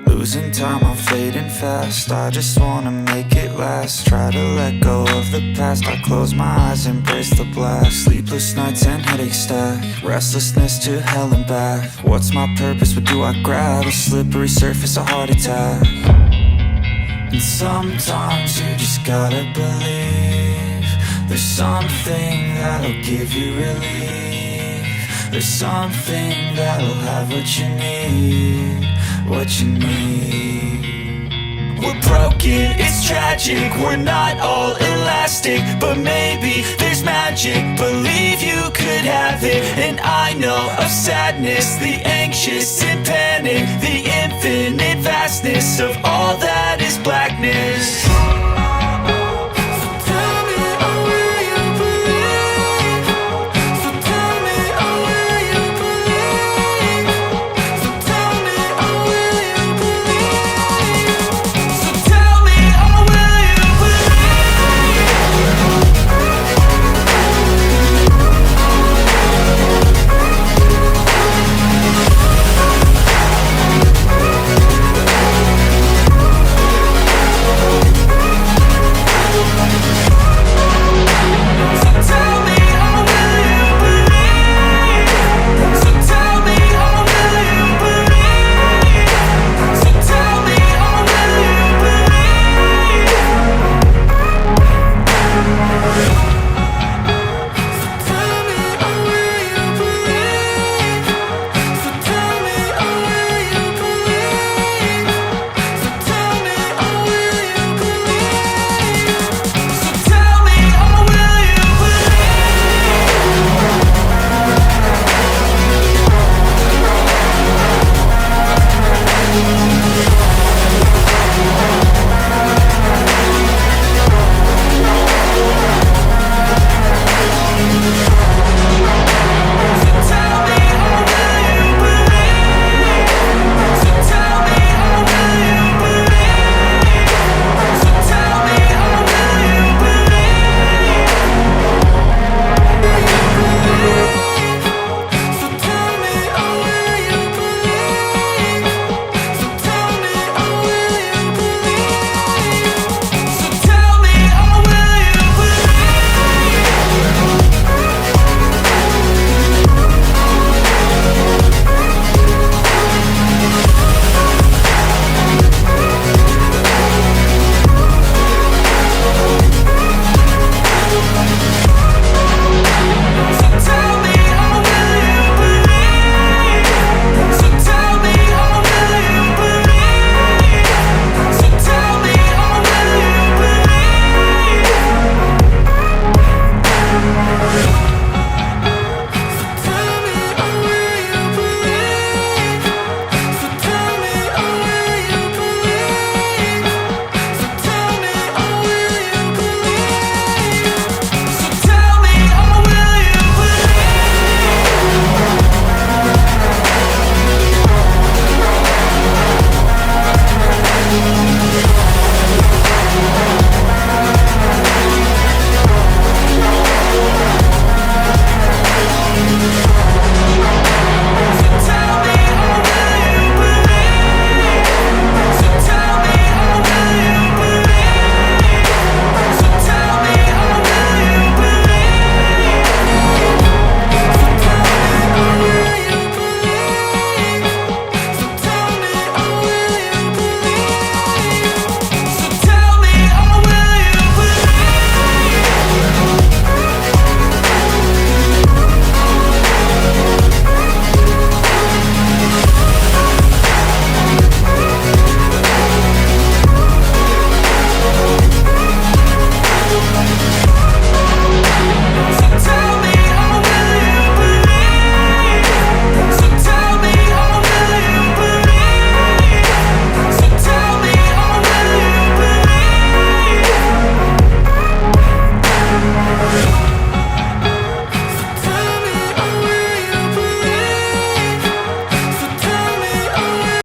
Losing time, I'm fading fast. I just wanna make it last. Try to let go of the past. I close my eyes, embrace the blast. Sleepless nights and headaches stack. Restlessness to hell and back. What's my purpose? What do I grab? A slippery surface, a heart attack. And sometimes you just gotta believe there's something that'll give you relief. There's something that'll have what you need, what you need. We're broken, it's tragic, we're not all elastic, but maybe there's magic. Believe you could have it. And I know of sadness, the anxious and panic, the infinite vastness of all that